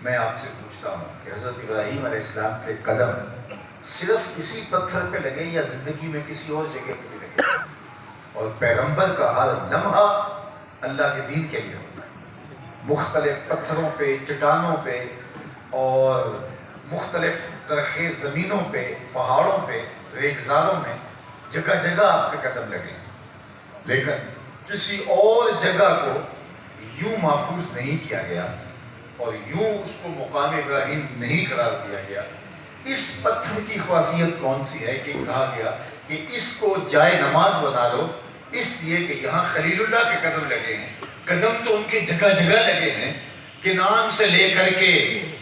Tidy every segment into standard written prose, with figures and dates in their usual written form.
میں آپ سے پوچھتا ہوں کہ حضرت ابراہیم علیہ السلام کے قدم صرف اسی پتھر پہ لگے یا زندگی میں کسی اور جگہ پہ بھی لگے؟ اور پیغمبر کا ہر لمحہ اللہ کے دین کے لیے ہوتا ہے، مختلف پتھروں پہ، چٹانوں پہ اور مختلف زرخیز زمینوں پہ، پہاڑوں پہ، ریگزاروں میں جگہ جگہ آپ کے قدم لگے، لیکن کسی اور جگہ کو یوں محفوظ نہیں کیا گیا اور یوں اس کو مقام ابراہیم نہیں قرار دیا گیا۔ اس پتھر کی خاصیت کون سی ہے کہ کہا گیا کہ اس کو جائے نماز بنا لو، اس لیے کہ یہاں خلیل اللہ کے قدم لگے ہیں۔ قدم تو ان کے جگہ جگہ لگے ہیں، کنعان سے لے کر کے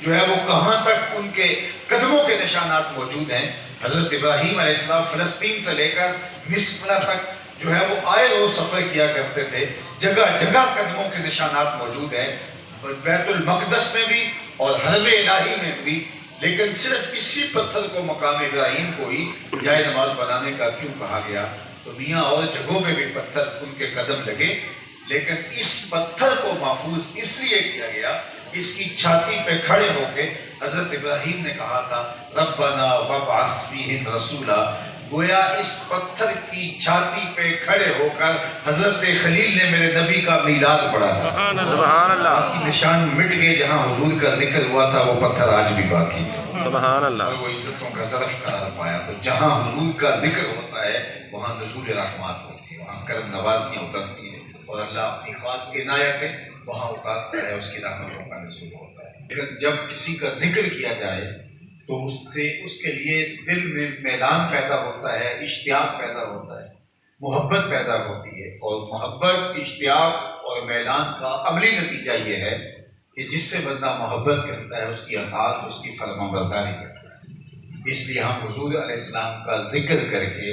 جو ہے وہ کہاں تک ان کے قدموں کے نشانات موجود ہیں۔ حضرت ابراہیم علیہ السلام فلسطین سے لے کر مصر تک جو ہے وہ آئے روز سفر کیا کرتے تھے، جگہ جگہ قدموں کے نشانات موجود ہیں، بیت المقدس میں بھی اور حرم الہی میں بھی، لیکن صرف اسی پتھر کو مقام ابراہیم کو ہی جائے نماز بنانے کا کیوں کہا گیا؟ تو میاں اور جگہوں پہ بھی پتھر ان کے قدم لگے، لیکن اس پتھر کو محفوظ اس لیے کیا گیا، اس کی چھاتی پہ کھڑے ہو کے حضرت ابراہیم نے کہا تھا ربنا وابعث فیہم رسولا، گویا اس پتھر کی چھاتی پہ کھڑے ہو کر حضرت خلیل نے میرے نبی کا میلاد پڑھا تھا۔ سبحان اللہ۔ باقی نشان مٹ گئے، جہاں حضور کا ذکر ہوا تھا وہ پتھر آج بھی باقی ہے، سبحان اللہ۔ اور وہ عزتوں کا ظرف قرار پایا۔ تو جہاں حضور کا ذکر ہوتا ہے وہاں نزول رحمات ہوتی ہے، وہاں کرم نوازیاں اترتی ہیں، اور اللہ اپنی خاص عنایتیں وہاں اتارتا ہے، اس کی رحمتوں کا نزول ہوتا ہے۔ لیکن جب کسی کا ذکر کیا جائے تو اس کے لیے دل میں میلان پیدا ہوتا ہے، اشتیاق پیدا ہوتا ہے، محبت پیدا ہوتی ہے، اور محبت، اشتیاق اور میلان کا عملی نتیجہ یہ ہے کہ جس سے بندہ محبت کرتا ہے اس کی اطاعت، اس کی فرمانبرداری کرتا ہے۔ اس لیے ہم حضور علیہ السلام کا ذکر کر کے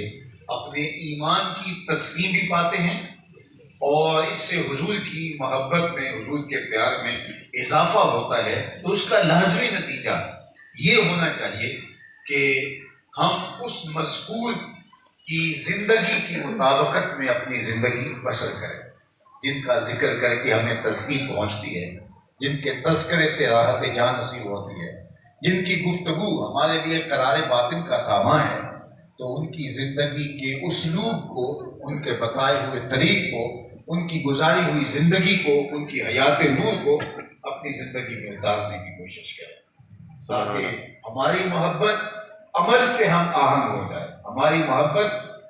اپنے ایمان کی تسکین بھی پاتے ہیں، اور اس سے حضور کی محبت میں، حضور کے پیار میں اضافہ ہوتا ہے۔ تو اس کا لازمی نتیجہ یہ ہونا چاہیے کہ ہم اس مذکور کی زندگی کی مطابقت میں اپنی زندگی بسر کریں، جن کا ذکر کر کے ہمیں تسکین پہنچتی ہے، جن کے تذکرے سے راحت جان نصیب ہوتی ہے، جن کی گفتگو ہمارے لیے قرار باطن کا سامان ہے، تو ان کی زندگی کے اسلوب کو، ان کے بتائے ہوئے طریق کو، ان کی گزاری ہوئی زندگی کو، ان کی حیات نور کو اپنی زندگی میں اتارنے کی کوشش کریں، تاکہ ہماری محبت عمل سے ہم آہنگ ہو جائے، ہماری محبت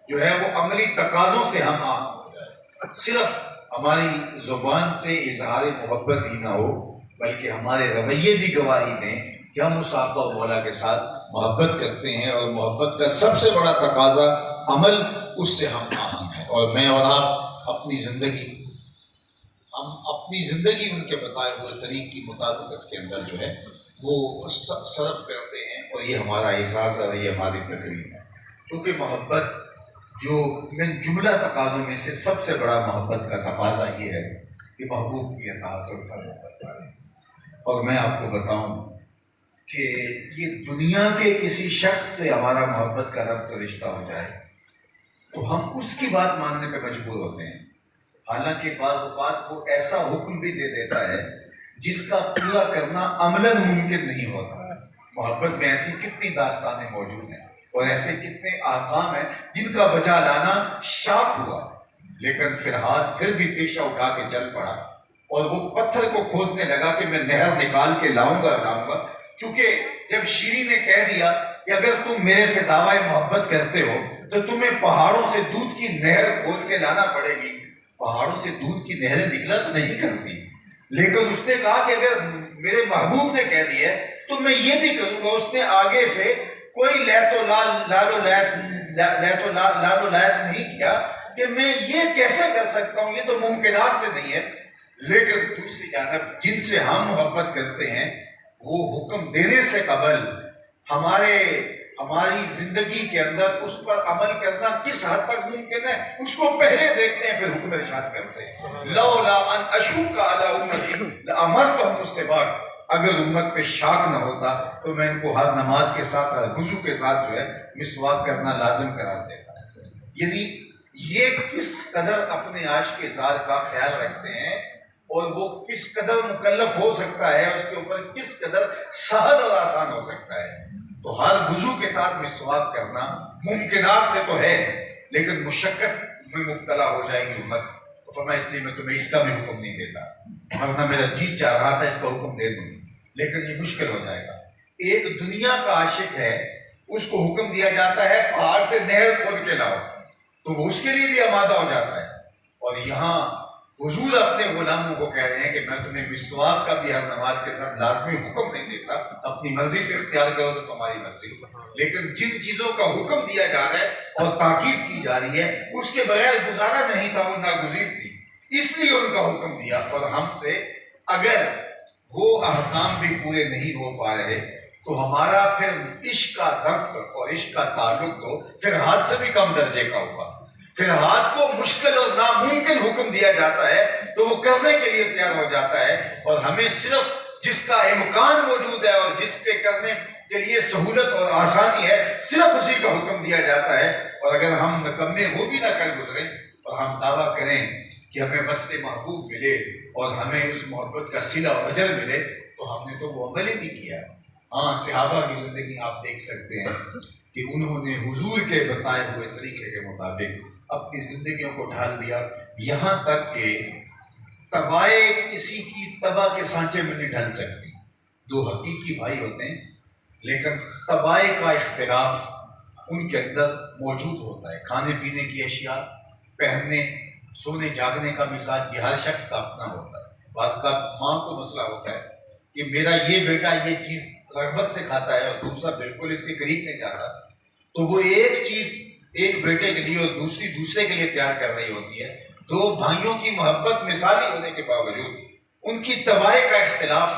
جو ہے وہ عملی تقاضوں سے ہم آہنگ ہو جائے، صرف ہماری زبان سے اظہار محبت ہی نہ ہو بلکہ ہمارے رویے بھی گواہی دیں کہ ہم اس آقا و مولا کے ساتھ محبت کرتے ہیں، اور محبت کا سب سے بڑا تقاضا عمل، اس سے ہم آہنگ ہیں۔ اور میں اور آپ اپنی زندگی، ہم اپنی زندگی ان کے بتائے ہوئے طریق کی مطابقت کے اندر جو ہے وہ صرف کرتے ہیں، اور یہ ہمارا احساس ہے، یہ ہماری تقریر ہے، کیونکہ محبت جو من جملہ تقاضوں میں سے سب سے بڑا محبت کا تقاضا یہ ہے کہ محبوب کی اطاعت اور فرمانبرداری۔ اور میں آپ کو بتاؤں کہ یہ دنیا کے کسی شخص سے ہمارا محبت کا ربط و رشتہ ہو جائے تو ہم اس کی بات ماننے پہ مجبور ہوتے ہیں، حالانکہ بعض اوقات وہ ایسا حکم بھی دے دیتا ہے جس کا پورا کرنا عملاً ممکن نہیں ہوتا۔ محبت میں ایسی کتنی داستانیں موجود ہیں اور ایسے کتنے احکام ہیں جن کا بجا لانا شاک ہوا، لیکن فرحاد پھر بھی پیشہ اٹھا کے چل پڑا، اور وہ پتھر کو کھودنے لگا کہ میں نہر نکال کے لاؤں گا، چونکہ جب شیری نے کہہ دیا کہ اگر تم میرے سے دعویٰ محبت کرتے ہو تو تمہیں پہاڑوں سے دودھ کی نہر کھود کے لانا پڑے گی۔ پہاڑوں سے دودھ کی نہریں نکلا تو نہیں کرتی، لیکن اس نے کہا کہ اگر میرے محبوب نے کہہ دیا تو میں یہ بھی کروں گا۔ اس نے آگے سے کوئی لال و لایت نہیں کیا کہ میں یہ کیسے کر سکتا ہوں، یہ تو ممکنات سے نہیں ہے۔ لیکن دوسری جانب جن سے ہم محبت کرتے ہیں وہ حکم دینے سے قبل ہماری زندگی کے اندر اس پر عمل کرنا کس حد تک ممکن ہے اس کو پہلے دیکھتے ہیں، پھر حکم ارشاد کرتے ہیں۔ لولا ان اشق علی امتی لامرتهم بالسواک، اگر امت پہ شاک نہ ہوتا تو میں ان کو ہر نماز کے ساتھ، ہر وضو کے ساتھ جو ہے مسواک کرنا لازم قرار دیتا ہے۔ یعنی یہ کس قدر اپنے عاشق زار کا خیال رکھتے ہیں اور وہ کس قدر مکلف ہو سکتا ہے، اس کے اوپر کس قدر سہل اور آسان ہو سکتا ہے۔ تو ہر وضو کے ساتھ مسواک کرنا ممکنات سے تو ہے، لیکن مشقت میں مبتلا ہو جائے گی امت۔ تو فرمایا اس لیے میں تمہیں اس کا بھی حکم نہیں دیتا، ورنہ میرا جی چاہ رہا تھا اس کا حکم دے دوں، لیکن یہ مشکل ہو جائے گا۔ ایک دنیا کا عاشق ہے، اس کو حکم دیا جاتا ہے پہاڑ سے نہر کھود کے لاؤ، تو وہ اس کے لیے بھی آمادہ ہو جاتا ہے۔ اور یہاں حضور اپنے غلاموں کو کہہ رہے ہیں کہ میں تمہیں مسواک کا بھی ہر نماز کے ساتھ لازمی حکم نہیں دیتا، اپنی مرضی سے اختیار کرو تو تمہاری مرضی، لیکن جن چیزوں کا حکم دیا جا رہا ہے اور تاکید کی جا رہی ہے اس کے بغیر گزارا نہیں تھا، وہ ناگزیر تھی، اس لیے ان کا حکم دیا۔ اور ہم سے اگر وہ احکام بھی پورے نہیں ہو پا رہے تو ہمارا پھر عشق کا ربط اور عشق کا تعلق تو فرحات سے بھی کم درجے کا ہوگا۔ فرحات کو مشکل اور ناممکن حکم دیا جاتا ہے تو وہ کرنے کے لیے تیار ہو جاتا ہے، اور ہمیں صرف جس کا امکان موجود ہے اور جس کے کرنے کے لیے سہولت اور آسانی ہے صرف اسی کا حکم دیا جاتا ہے۔ اور اگر ہم نکمے وہ بھی نہ کر گزریں اور ہم دعویٰ کریں کہ ہمیں وصل محبوب ملے اور ہمیں اس محبت کا صلہ و اجر ملے، تو ہم نے تو وہ عمل ہی نہیں کیا۔ ہاں، صحابہ کی زندگی آپ دیکھ سکتے ہیں کہ انہوں نے حضور کے بتائے ہوئے طریقے کے مطابق اپنی زندگیوں کو ڈھال دیا، یہاں تک کہ تبائے کسی کی تباہ کے سانچے میں نہیں ڈھل سکتی۔ دو حقیقی بھائی ہوتے ہیں لیکن تبائے کا اختلاف ان کے اندر موجود ہوتا ہے۔ کھانے پینے کی اشیاء، پہننے، سونے جاگنے کا مزاج، یہ ہر شخص کا اپنا ہوتا ہے۔ بعض کا ماں کو مسئلہ ہوتا ہے کہ میرا یہ بیٹا یہ چیز رغبت سے کھاتا ہے اور دوسرا بالکل اس کے قریب نہیں جاتا، تو وہ ایک چیز ایک بیٹے کے لیے اور دوسری دوسرے کے لیے تیار کر رہی ہوتی ہے۔ دو بھائیوں کی محبت مثالی ہونے کے باوجود ان کی تباہ کا اختلاف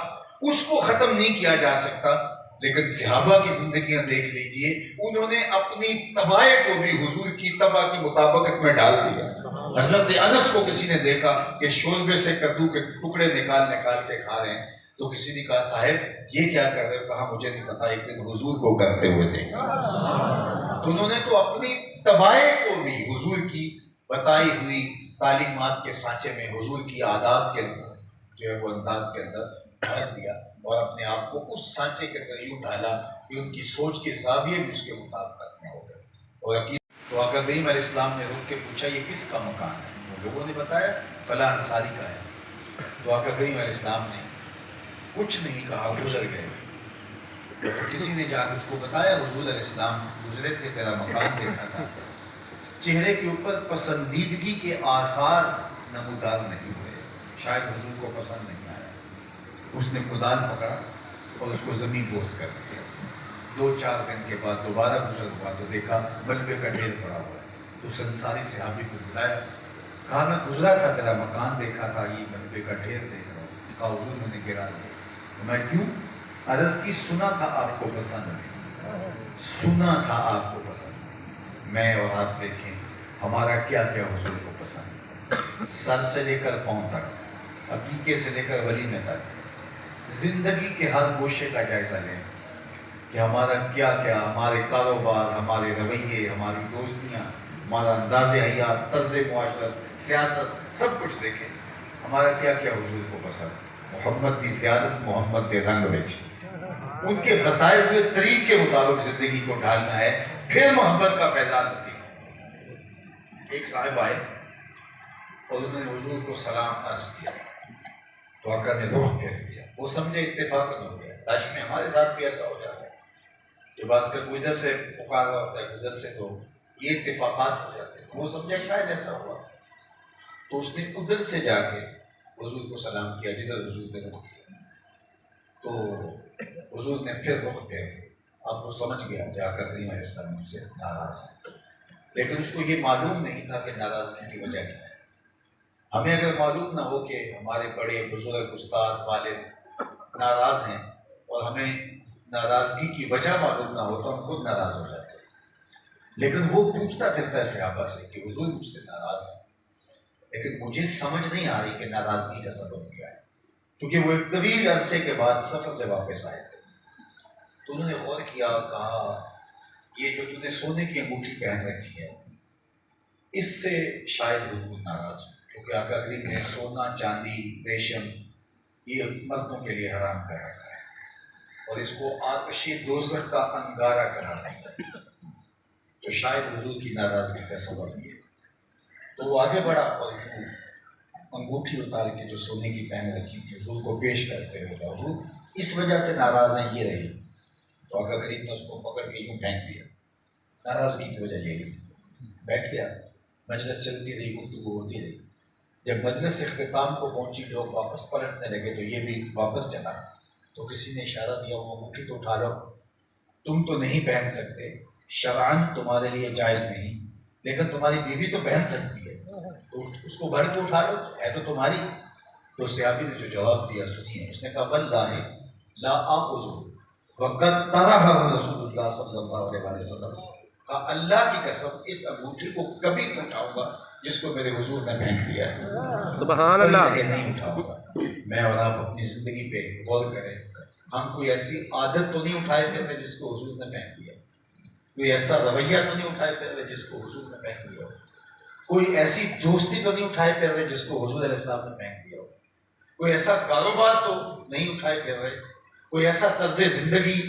اس کو ختم نہیں کیا جا سکتا۔ لیکن صحابہ کی زندگیاں دیکھ لیجئے، انہوں نے اپنی تباہ کو بھی حضور کی تباہ کی مطابقت میں ڈال دیا۔ حضرت انس کو کسی نے دیکھا کہ شوربے سے کدو کے ٹکڑے نکال نکال کے کھا رہے ہیں، تو کسی نے کہا صاحب یہ کیا کر رہے ہو؟ کہا مجھے نہیں پتا، ایک دن حضور کو کرتے ہوئے دیکھا۔ تو انہوں نے تو اپنی تباہ کو بھی حضور کی بتائی ہوئی تعلیمات کے سانچے میں، حضور کی عادات کے جو ہے وہ انداز کے اندر ڈھال دیا، اور اپنے آپ کو اس سانچے کے اندر یوں ڈالا کہ ان کی سوچ کے زاویے بھی اس کے مطابقت میں ہو گئے۔ اور تو آقا کریم علیہ السلام نے رک کے پوچھا یہ کس کا مکان ہے؟ وہ لوگوں نے بتایا فلاں انصاری کا ہے۔ تو آقا کریم علیہ السلام نے کچھ نہیں کہا، گزر گئے۔ کسی نے جا کے اس کو بتایا حضور علیہ السلام گزرے تھے، تیرا مکان دیکھا تھا، چہرے کے اوپر پسندیدگی کے آثار نمودار نہیں ہوئے، شاید حضور کو پسند نہیں آیا۔ اس نے کدال پکڑا اور اس کو زمین بوس کر دیا۔ 2-4 دن کے بعد دوبارہ گزر ہوا تو دیکھا ملبے کا ڈھیر پڑا ہوا ہے۔ تو اس انصاری صحابی کو بلایا، کہا میں گزرا تھا، تیرا مکان دیکھا تھا، یہ ملبے کا ڈھیر دیکھ رہا ہوں۔ کہا حضور میں نے گرا دیا۔ میں کیوں؟ عرض کی سنا تھا آپ کو پسند نہیں، سنا تھا آپ کو پسند نہیں۔ میں اور آپ دیکھیں ہمارا کیا کیا حضور کو پسند ہے، سر سے لے کر پاؤں تک، عقیقے سے لے کر ولیمے تک، زندگی کے ہر گوشے کا جائزہ لیں کہ ہمارا کیا کیا، ہمارے کاروبار، ہمارے رویے، ہماری دوستیاں، ہمارا انداز حیات، طرز معاشرت، سیاست، سب کچھ دیکھیں ہمارا کیا کیا حضور کو پسند۔ محمد دی زیادت محمد دے رنگ وچ، ان کے بتائے ہوئے طریق کے مطابق زندگی کو ڈھالنا ہے، پھر محبت کا فیضان نصیب۔ ایک صاحب آئے اور انہوں نے حضور کو سلام عرض کیا، تو آقا نے رخ پھیر دیا۔ وہ سمجھے اتفاق ہو گیا، کاش میں ہمارے ساتھ بھی ایسا ہو جاتا ہے کہ بعض کا کوئی ادھر سے پکارا ہوتا ہے، ادھر سے، تو یہ اتفاقات ہو جاتے ہیں۔ وہ سمجھا شاید ایسا ہوا، تو اس نے ادھر سے جا کے حضور کو سلام کیا جدھر حضور نے رخ کیا، تو حضور نے پھر رخ پھیر دیا۔ اب وہ سمجھ گیا کہ آقا کریم علیہ السلام مجھ سے ناراض ہے، لیکن اس کو یہ معلوم نہیں تھا کہ ناراضگی کی وجہ کیا ہے۔ ہمیں اگر معلوم نہ ہو کہ ہمارے بڑے بزرگ استاد والد ناراض ہیں اور ہمیں ناراضگی کی وجہ معلوم نہ ہو تو ہم خود ناراض ہو جاتے ہیں۔ لیکن وہ پوچھتا پھرتا ہے صحابہ سے کہ حضور مجھ سے ناراض ہے، لیکن مجھے سمجھ نہیں آ رہی کہ ناراضگی کا سبب کیا ہے، کیونکہ وہ ایک طویل عرصے کے بعد سفر سے واپس آئے تھے۔ تو انہوں نے غور کیا، کہا یہ جو تم نے سونے کی انگوٹھی پہن رکھی ہے اس سے شاید حضور ناراض ہوں۔ کیونکہ آقا کریم نے سونا چاندی ریشم یہ مردوں کے لیے حرام کر رکھا ہے اور اس کو آتش دوزخ کا انگارہ قرار دیا، تو شاید حضور کی ناراضگی کا سبب یہ ہے۔ تو وہ آگے بڑھا اور انگوٹھی اتار کے جو سونے کی پہن رکھی تھی حضور کو پیش کرتے ہوئے، حضور اس وجہ سے ناراض ہیں، یہ رہی۔ تو آقا کریم نے اس کو پکڑ کے یوں پھینک دیا، ناراضگی کی وجہ یہی تھی۔ بیٹھ گیا، مجلس چلتی رہی، گفتگو ہوتی رہی۔ جب مجلس اختتام کو پہنچی، لوگ واپس پلٹنے لگے تو یہ بھی واپس چلا، تو کسی نے اشارہ دیا، وہ انگوٹھی تو اٹھا لو، تم تو نہیں پہن سکتے، شرعاً تمہارے لیے جائز نہیں، لیکن تمہاری بیوی تو پہن سکتی ہے، تو اس کو بھر کے اٹھا لو، ہے تو تمہاری۔ تو صحابی نے جو جواب دیا سنیے، اس نے کہا واللہ لا آخذ وقد طرح رسول اللہ صلی اللہ علیہ وسلم، کہا اللہ کی قسم اس انگوٹھی کو کبھی نہیں اٹھاؤں گا جس کو میرے حضور نے پھینک دیا ہے، سبحان اللہ، نہیں اٹھاؤں گا۔ میں اور آپ اپنی زندگی پہ غور کریں، ہم کوئی ایسی عادت تو نہیں اٹھائے پھر میں جس کو حضور نے پھینک دیا، کوئی ایسا رویہ تو نہیں اٹھائے پھر میں جس کو حضور نے پھینک دیا، کوئی ایسی دوستی تو نہیں اٹھائے پھر رہے جس کو حضور علیہ السلام نے پھینک دیا، کوئی ایسا کاروبار تو نہیں اٹھائے پھر رہے، کوئی ایسا طرز زندگی،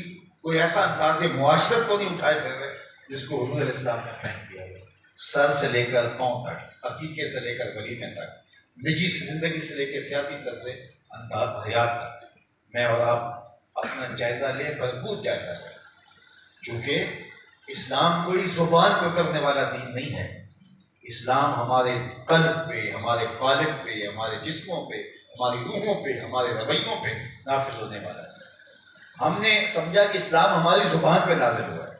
کوئی ایسا انداز معاشرت تو نہیں اٹھائے پھر رہے جس کو حضور علیہ السلام نے پھینک دیا۔ سر سے لے کر پاؤں تک، عقیقے سے لے کر ولیمے تک، نجی زندگی سے لے کے سیاسی طرز انداز حیات تک، میں اور آپ اپنا جائزہ لیں، بھرپور جائزہ لیں، چونکہ اسلام کوئی زبان پہ اترنے والا دین نہیں ہے، اسلام ہمارے قلب پہ، ہمارے قالب پہ، ہمارے جسموں پہ، ہماری روحوں پہ، ہمارے رویوں پہ نافذ ہونے والا ہے۔ ہم نے سمجھا کہ اسلام ہماری زبان پہ نازل ہوا ہے،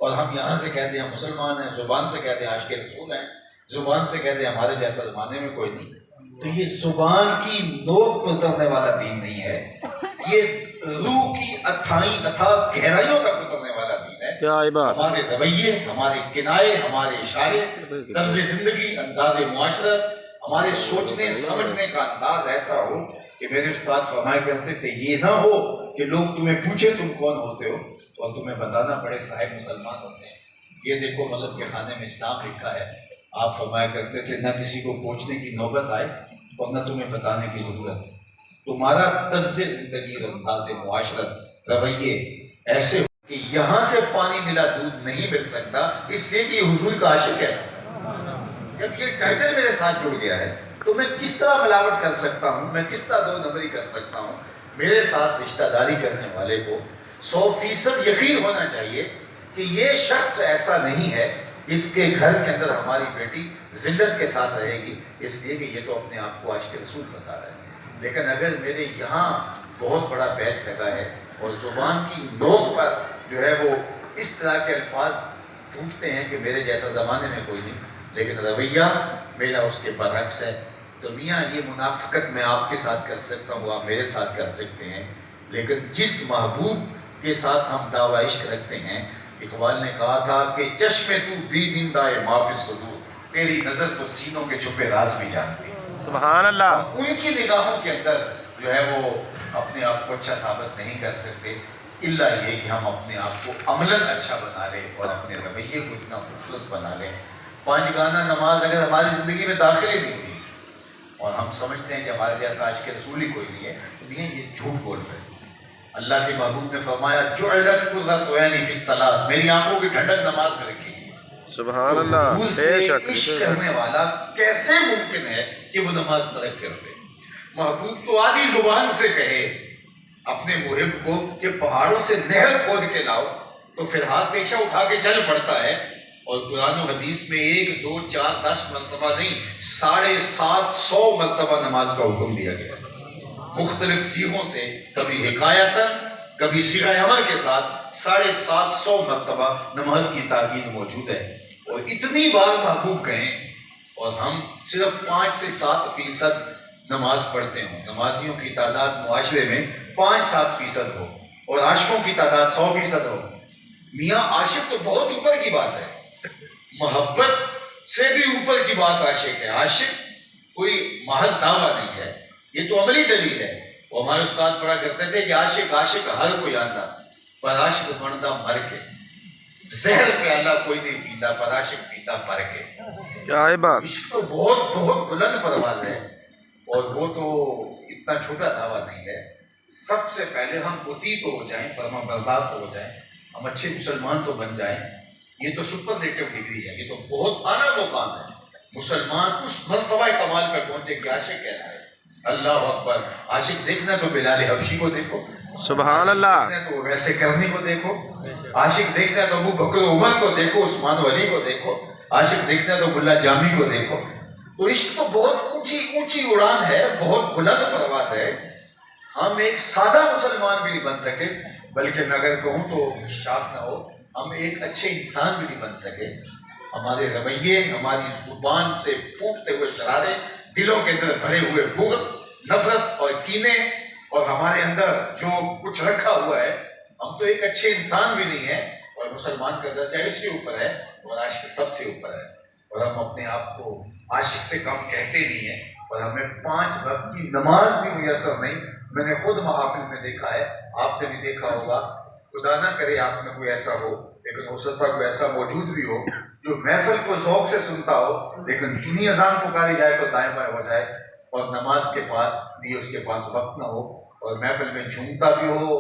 اور ہم یہاں سے کہتے ہیں مسلمان ہیں، زبان سے کہتے ہیں عاشق رسول ہیں، زبان سے کہتے ہیں ہمارے جیسا زمانے میں کوئی نہیں، تو یہ زبان کی نوک پہ اترنے والا دین نہیں ہے، یہ روح کی اتھا گہرائیوں تک اترنے والا دین ہے۔ کیا بات، ہمارے رویے، ہمارے کنائے، ہمارے اشارے، طرز زندگی، انداز معاشرت، ہمارے سوچنے سمجھنے کا انداز ایسا ہو کہ میرے استاد فرمایا کرتے تھے یہ نہ ہو کہ لوگ تمہیں پوچھے تم کون ہوتے ہو اور تمہیں بتانا پڑے صاحب مسلمان ہوتے ہیں۔ یہ دیکھو مذہب کے خانے میں اسلام لکھا ہے، آپ فرمایا کرتے تھے نہ کسی کو پوچھنے کی نوبت آئے اور نہ تمہیں بتانے کی ضرورت، تمہارا طرز زندگی، انداز معاشرت، رویے ایسے کہ یہاں سے پانی ملا دودھ نہیں مل سکتا، اس لیے کہ یہ حضور کا عاشق ہے۔ جب یہ ٹائٹل میرے ساتھ جڑ گیا ہے تو میں کس طرح ملاوٹ کر سکتا ہوں، میں کس طرح دو نمبری کر سکتا ہوں؟ میرے ساتھ رشتہ داری کرنے والے کو 100% یقین ہونا چاہیے کہ یہ شخص ایسا نہیں ہے اس کے گھر کے اندر ہماری بیٹی ذلت کے ساتھ رہے گی، اس لیے کہ یہ تو اپنے آپ کو عاشق رسول بتا رہا ہے۔ لیکن اگر میرے یہاں بہت بڑا بیچ لگا ہے اور زبان کی نوک پر جو ہے وہ اس طرح کے الفاظ پوچھتے ہیں کہ میرے جیسا زمانے میں کوئی نہیں، لیکن رویہ میرا اس کے برعکس ہے، تو میاں یہ منافقت میں آپ کے ساتھ کر سکتا ہوں، آپ میرے ساتھ کر سکتے ہیں، لیکن جس محبوب کے ساتھ ہم دعوی عشق رکھتے ہیں، اقبال نے کہا تھا کہ چشم تو بینندۂ ما فی الصدور، تیری نظر تو سینوں کے چھپے راز بھی جانتی ہے۔ سبحان اللہ، ہم ان کی نگاہوں کے اندر جو ہے وہ اپنے آپ کو اچھا ثابت نہیں کر سکتے، الا یہ کہ ہم اپنے آپ کو عملاً اچھا بنا لیں اور اپنے رویے کو اتنا خوبصورت بنا لیں۔ 5 گانا نماز اگر ہماری زندگی میں داخل ہی نہیں ہوئی اور ہم سمجھتے ہیں کہ ہمارے جیسا عاشق رسول ہی کوئی نہیں ہے، تو یہ جھوٹ بول رہے ہیں۔ اللہ کے محبوب نے فرمایا جعلت قرۃ عینی فی الصلاۃ، میری آنکھوں کی ٹھنڈک نماز میں رکھی گئی ہے۔ سبحان تو اللہ، حضور بے سے شک، عشق کرنے والا کیسے ممکن ہے کہ وہ نماز ترک کر دے؟ محبوب تو آدھی زبان سے کہے اپنے محب کو کہ پہاڑوں سے نہر کھود کے لاؤ، تو پھر ہاتھ پیشہ اٹھا کے چل پڑتا ہے، اور قرآن و حدیث میں 1 2 4 10 مرتبہ نہیں 750 مرتبہ نماز کا حکم دیا گیا، مختلف صیغوں سے، کبھی حکایتاً کبھی صیغہ عمل کے ساتھ 750 مرتبہ نماز کی تاکید موجود ہے، اور اتنی بار محبوب کہیں اور ہم صرف 5 سے 7% نماز پڑھتے ہوں، نمازیوں کی تعداد معاشرے میں 5-7% ہو اور عاشقوں کی تعداد 100% ہو، میاں عاشق تو بہت اوپر کی بات ہے، محبت سے بھی اوپر کی بات عاشق ہے۔ عاشق کوئی محض دعویٰ نہیں ہے، یہ تو عملی دلیل ہے۔ وہ ہمارے استاد پڑھا کرتے تھے کہ عاشق ہر کوئی آندہ پر عاشق بنتا مر کے، زہر پہ اللہ کوئی نہیں پیندا پر عاشق پیتا مر کے۔ کیا ہے بات. عشق تو بہت بہت بلند پرواز ہے، اور وہ تو اتنا چھوٹا دعویٰ نہیں ہے. سب سے پہلے ہم مطیع تو ہو جائیں، فرما بردار تو ہو جائیں، ہم اچھے مسلمان تو بن جائیں. یہ تو سپرلیٹو ڈگری ہے، یہ تو بہت اعلیٰ مقام ہے. مسلمان اس مرتبہ کمال پہ پہنچے کہ عاشق کہنا ہے. اللہ اکبر. عاشق دیکھنا تو بلال حبشی کو دیکھو، سبحان اللہ. دیکھنا تو ویسے کرنی کو دیکھو، عاشق دیکھنا تو ابو بکر عمر کو دیکھو، عثمان و علی کو دیکھو، عاشق دیکھنا تو ملا جامی کو دیکھو. تو عشق تو بہت اونچی اونچی اڑان ہے، بہت بلند پرواز ہے. ہم ایک سادہ مسلمان بھی نہیں بن سکے، بلکہ میں اگر کہوں تو شاد نہ ہو، ہم ایک اچھے انسان بھی نہیں بن سکے. ہمارے رویے، ہماری زبان سے پھوٹتے ہوئے شرارے، دلوں کے اندر بھرے ہوئے بغض، نفرت اور کینے، اور ہمارے اندر جو کچھ رکھا ہوا ہے، ہم تو ایک اچھے انسان بھی نہیں ہیں. اور مسلمان کا درجہ اس سے اوپر ہے اور عاشق سب سے اوپر ہے. اور ہم اپنے آپ کو عاشق سے کم کہتے نہیں ہیں. اور ہمیں 5 وقت کی نماز بھی میسر نہیں. میں نے خود محافل میں دیکھا ہے، آپ نے بھی دیکھا ہوگا. خدا نہ کرے آپ میں کوئی ایسا ہو، لیکن ہو سکتا ہے کوئی ایسا موجود بھی ہو جو محفل کو ذوق سے سنتا ہو، لیکن چونی اذان پکاری جائے تو دائیں بائیں ہو جائے، اور نماز کے پاس بھی اس کے پاس وقت نہ ہو، اور محفل میں جھومتا بھی ہو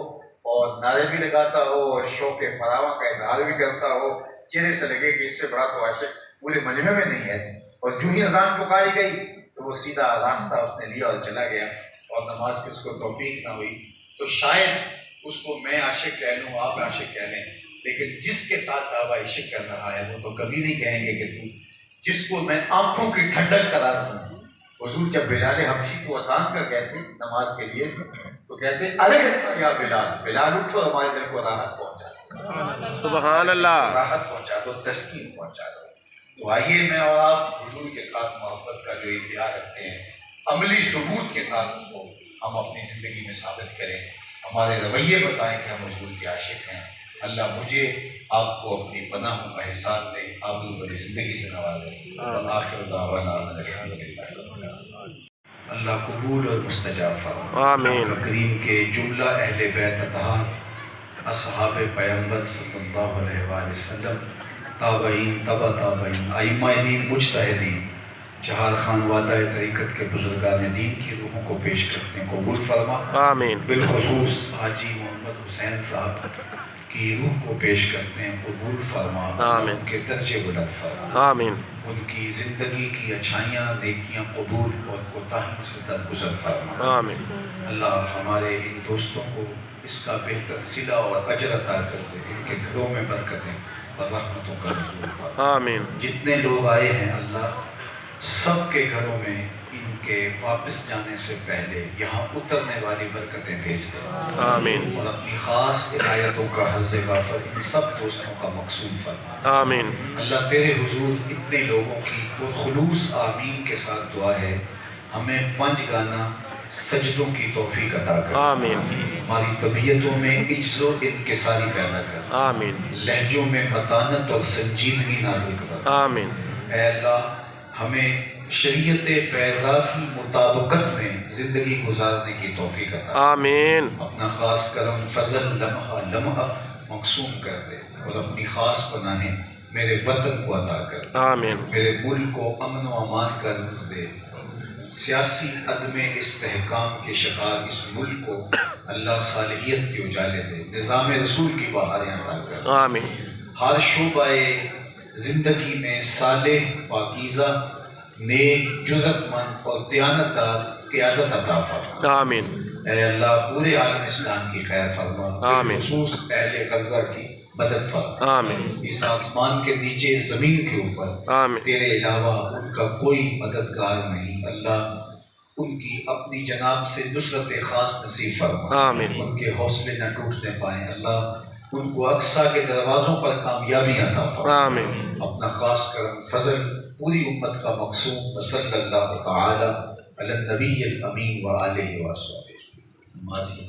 اور نعرے بھی لگاتا ہو اور شوق فراواں کا اظہار بھی کرتا ہو. چہرے سے لگے کہ اس سے بڑا تو عاشق پورے مجمع میں نہیں ہے. اور جو ہی اذان پکاری گئی تو وہ سیدھا راستہ اس نے لیا اور چلا گیا، اور نماز کی اس کو توفیق نہ ہوئی. تو شاید اس کو میں عاشق کہہ لوں، آپ عاشق کہہ لیں، لیکن جس کے ساتھ دعویٰ عشق کر رہا ہے وہ تو کبھی نہیں کہیں گے کہ تو، جس کو میں آنکھوں کی ٹھنڈک قرار دوں. حضور جب بلال حبشی کو اذان کا کہتے نماز کے لیے تو کہتے ارے یا بلال، بلال اٹھو، ہمارے دل کو راحت پہنچا دو، سبحان اللہ. راحت پہنچا دو، تسکین پہنچا دو. تو آئیے میں اور آپ حضور کے ساتھ محبت کا جو ادعا رکھتے ہیں، عملی ثبوت کے ساتھ اس کو ہم اپنی زندگی میں ثابت کریں. ہمارے رویے بتائیں کہ ہم حضور کے عاشق ہیں. اللہ مجھے آپ کو اپنی پناہوں کا احساس دے، آبرو بھری زندگی سے نوازے. آخر دعوانا الحمدللہ. اللہ قبول اور مستجاب فرما. آمین. کریم کے جملہ اہل بیت اطہار، اصحاب پیغمبر صلی اللہ علیہ وآلہ وسلم، تابعین، تبع تابعین، ائمہ دین، مجتہدین، چہار خانوادہ طریقت کے بزرگان دین کی روحوں کو پیش کرتے ہیں، قبول فرما. آمین. بالخصوص حاجی محمد حسین صاحب کی روح کو پیش کرتے ہیں، قبول فرما. آمین. ان کے درجے بلند فرما. آمین. ان کی زندگی کی اچھائیاں، نیکیاں قبول اور کوتاہیوں سے درگزر فرما. آمین. اللہ ہمارے ان دوستوں کو اس کا بہتر صلہ اور اجر عطا کر دے. ان کے گھروں میں برکتیں اور رحمتوں کا نزول فرما. آمین. جتنے لوگ آئے ہیں اللہ سب کے گھروں میں ان کے واپس جانے سے پہلے یہاں اترنے والی برکتیں بھیج دیں. آمین. اور اپنی خاص عنایتوں کا حظ غافر ان سب دوستوں کا مقصود فرما. آمین. اللہ تیرے حضور اتنے لوگوں کی خلوص آمین کے ساتھ دعا ہے، ہمیں 5 گانا سجدوں کی توفیق عطا کر. آمین. ہماری طبیعتوں میں عجز و انکساری پیدا کر. آمین. لہجوں میں متانت اور سنجیدگی نازل کر. آمین. اے اللہ ہمیں شریعت بیضا کی مطابقت میں زندگی گزارنے کی توفیق عطا. آمین. اپنا خاص کرم فضل لمحہ لمحہ مقسوم کر دے، اور اپنی خاص پناہیں میرے وطن کو عطا کر. آمین. میرے ملک کو امن و امان کا نور دے. سیاسی عدم استحکام کے شکار اس ملک کو اللہ صالحیت کے اجالے دے. نظام رسول کی بہاریں عطا کر. آمین. ہر شعبہ زندگی میں صالح، پاکیزہ، نیک، جرت مند اور دیانتدار قیادت عطا فرما. آمین. اے اللہ پورے عالم اسلام کی خیر فرما. آمین. خصوص اہل غزہ کی مدد فرما. آمین. اس آسمان کے نیچے زمین کے اوپر آمین. تیرے علاوہ ان کا کوئی مددگار نہیں. اللہ ان کی اپنی جناب سے نصرت خاص نصیب فرما. آمین. ان کے حوصلے نہ ٹوٹنے پائیں. اللہ ان کو اقصیٰ کے دروازوں پر کامیابی عطا فرما. آمین. اپنا خاص کرم فضل پوری امت کا مقصود. صلی اللہ تعالی علی النبی الامین وآلہ وصحبہ. نمازی